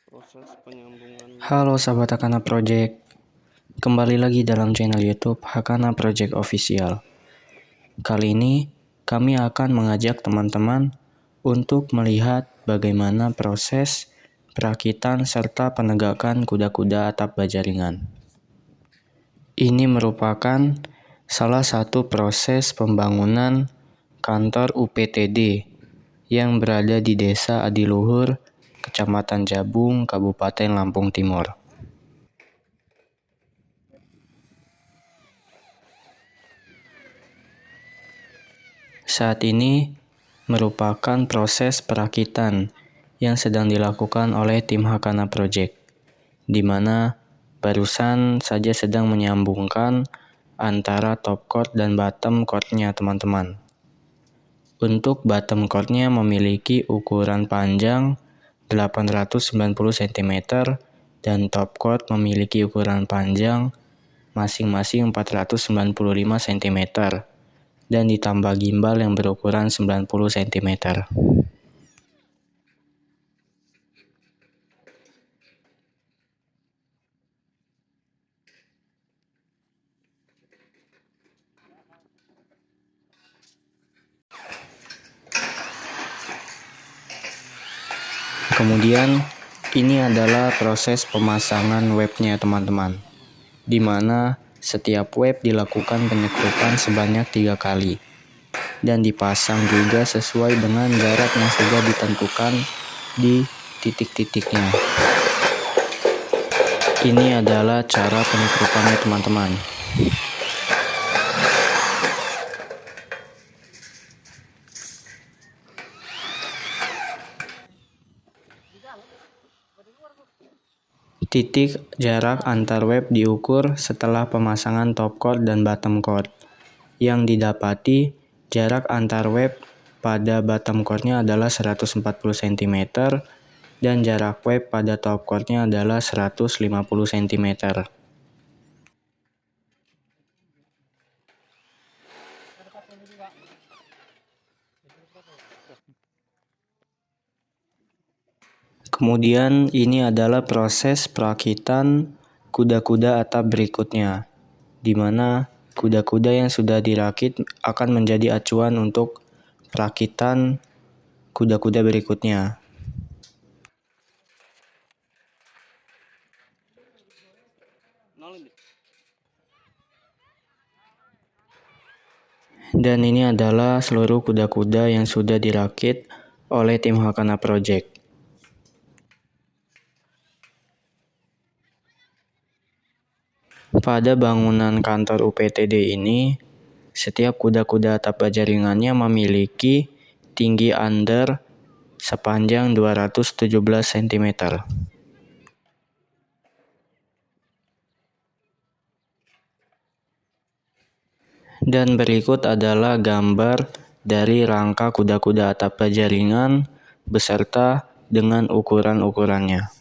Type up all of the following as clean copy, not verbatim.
Proses penyambungan. Halo sahabat Hakana Project, kembali lagi dalam channel YouTube Hakana Project Official. Kali ini kami akan mengajak teman-teman untuk melihat bagaimana proses perakitan serta penegakan kuda-kuda atap baja ringan. Ini merupakan salah satu proses pembangunan kantor UPTD yang berada di Desa Adiluhur, Kecamatan Jabung, Kabupaten Lampung Timur. Saat ini merupakan proses perakitan yang sedang dilakukan oleh tim Hakana Project, di mana barusan saja sedang menyambungkan antara top chord dan bottom chordnya teman-teman. Untuk bottom chordnya memiliki ukuran panjang 890 cm dan top chord memiliki ukuran panjang masing-masing 495 cm dan ditambah gimbal yang berukuran 90 cm. Kemudian ini adalah proses pemasangan webnya teman-teman, di mana setiap web dilakukan penyekrupan sebanyak 3 kali dan dipasang juga sesuai dengan jarak yang sudah ditentukan di titik-titiknya. Ini adalah cara penyekrupannya teman-teman. Titik jarak antar web diukur setelah pemasangan top chord dan bottom chord. Yang didapati jarak antar web pada bottom chordnya adalah 140 cm dan jarak web pada top chordnya adalah 150 cm. Kemudian ini adalah proses perakitan kuda-kuda atap berikutnya, di mana kuda-kuda yang sudah dirakit akan menjadi acuan untuk perakitan kuda-kuda berikutnya. Dan ini adalah seluruh kuda-kuda yang sudah dirakit oleh tim Hakana Project. Pada bangunan kantor UPTD ini, setiap kuda-kuda atap baja ringannya memiliki tinggi under sepanjang 217 cm. Dan berikut adalah gambar dari rangka kuda-kuda atap baja ringan beserta dengan ukuran-ukurannya.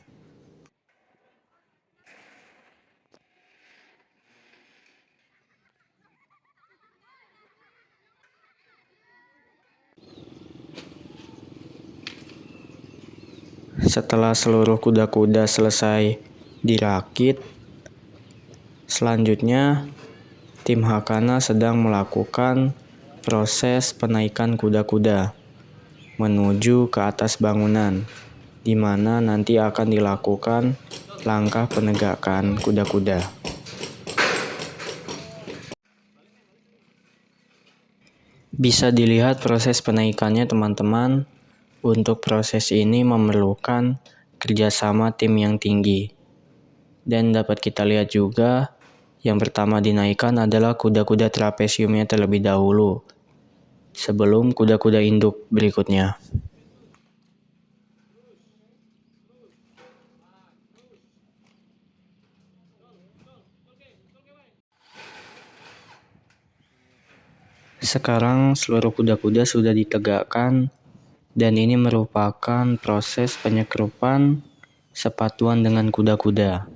Setelah seluruh kuda-kuda selesai dirakit, selanjutnya tim Hakana sedang melakukan proses penaikan kuda-kuda menuju ke atas bangunan, di mana nanti akan dilakukan langkah penegakan kuda-kuda. Bisa dilihat proses penaikannya teman-teman. Untuk proses ini memerlukan kerjasama tim yang tinggi. Dan dapat kita lihat juga, yang pertama dinaikkan adalah kuda-kuda trapesiumnya terlebih dahulu, sebelum kuda-kuda induk berikutnya. Sekarang seluruh kuda-kuda sudah ditegakkan, dan ini merupakan proses penyekrupan sepatuan dengan kuda-kuda.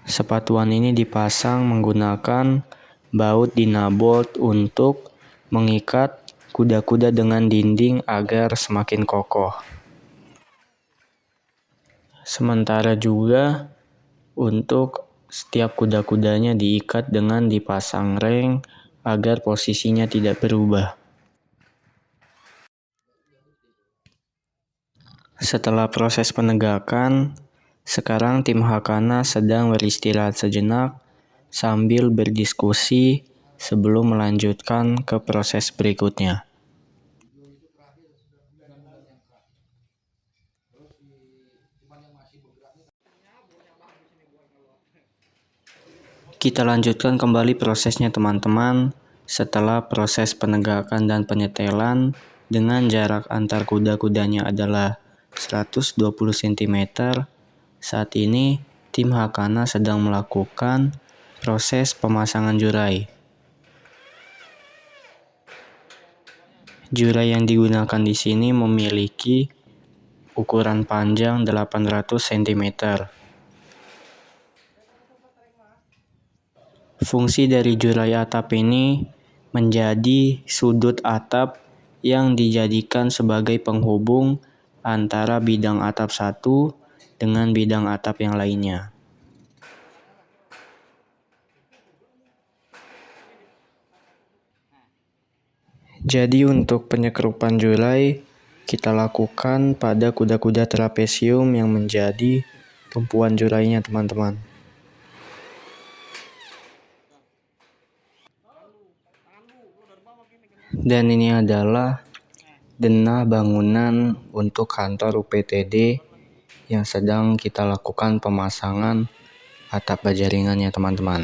Sepatuan ini dipasang menggunakan baut dinabolt untuk mengikat kuda-kuda dengan dinding agar semakin kokoh. Sementara juga untuk setiap kuda-kudanya diikat dengan dipasang reng agar posisinya tidak berubah. Setelah proses penegakan, sekarang tim Hakana sedang beristirahat sejenak sambil berdiskusi sebelum melanjutkan ke proses berikutnya. Kita lanjutkan kembali prosesnya teman-teman. Setelah proses penegakan dan penyetelan dengan jarak antar kuda-kudanya adalah 120 cm, saat ini tim Hakana sedang melakukan proses pemasangan jurai. Jurai yang digunakan di sini memiliki ukuran panjang 800 cm. Fungsi dari jurai atap ini menjadi sudut atap yang dijadikan sebagai penghubung antara bidang atap satu dengan bidang atap yang lainnya. Jadi untuk penyekrupan jurai kita lakukan pada kuda-kuda trapesium yang menjadi tumpuan jurainya teman-teman. Dan ini adalah denah bangunan untuk kantor UPTD yang sedang kita lakukan pemasangan atap baja ringannya teman-teman.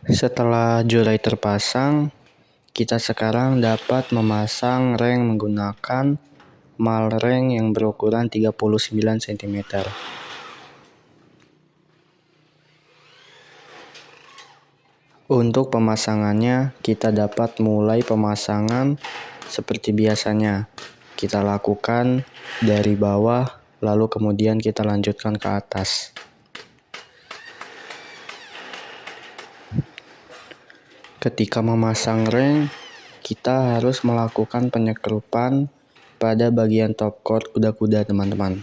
Setelah jurai terpasang, kita sekarang dapat memasang reng menggunakan mal reng yang berukuran 39 cm. Untuk pemasangannya, kita dapat mulai pemasangan seperti biasanya. Kita lakukan dari bawah, lalu kemudian kita lanjutkan ke atas. Ketika memasang reng, kita harus melakukan penyekrupan pada bagian top court kuda-kuda teman-teman.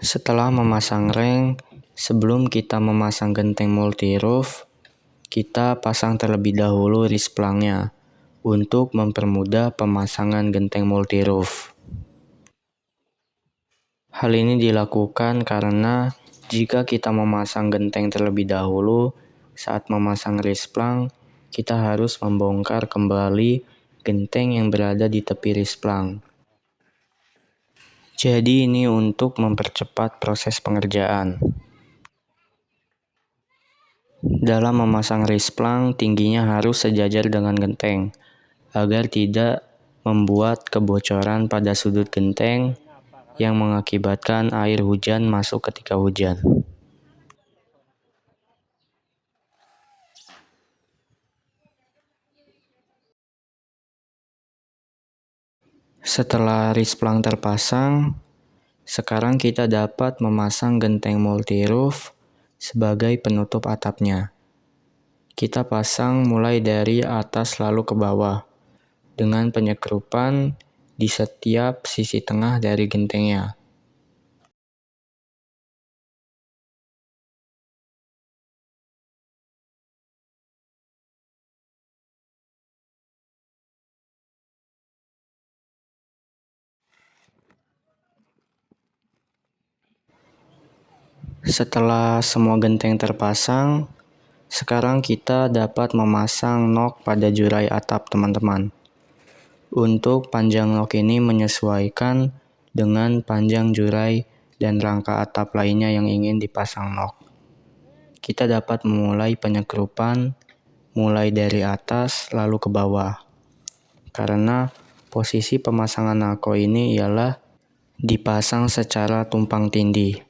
Setelah memasang reng, sebelum kita memasang genteng multi-roof, kita pasang terlebih dahulu risplangnya untuk mempermudah pemasangan genteng multi-roof. Hal ini dilakukan karena jika kita memasang genteng terlebih dahulu, saat memasang risplang, kita harus membongkar kembali genteng yang berada di tepi risplang. Jadi ini untuk mempercepat proses pengerjaan. Dalam memasang risplang, tingginya harus sejajar dengan genteng, agar tidak membuat kebocoran pada sudut genteng yang mengakibatkan air hujan masuk ketika hujan. Setelah risplang terpasang, sekarang kita dapat memasang genteng multi-roof sebagai penutup atapnya. Kita pasang mulai dari atas lalu ke bawah. Dengan penyekrupan, di setiap sisi tengah dari gentengnya. Setelah semua genteng terpasang, sekarang kita dapat memasang nok pada jurai atap teman-teman. Untuk panjang nok ini menyesuaikan dengan panjang jurai dan rangka atap lainnya yang ingin dipasang nok. Kita dapat memulai penyekrupan mulai dari atas lalu ke bawah. Karena posisi pemasangan nako ini ialah dipasang secara tumpang tindih.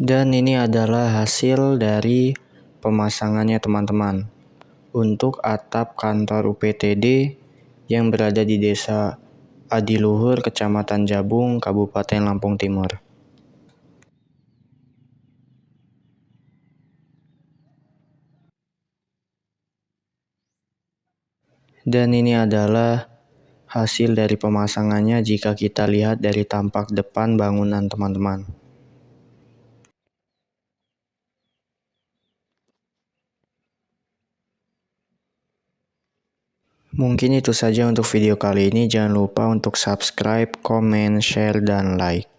Dan ini adalah hasil dari pemasangannya teman-teman. Untuk atap kantor UPTD yang berada di Desa Adiluhur, Kecamatan Jabung, Kabupaten Lampung Timur. Dan ini adalah hasil dari pemasangannya jika kita lihat dari tampak depan bangunan teman-teman. Mungkin itu saja untuk video kali ini. Jangan lupa untuk subscribe, comment, share, dan like.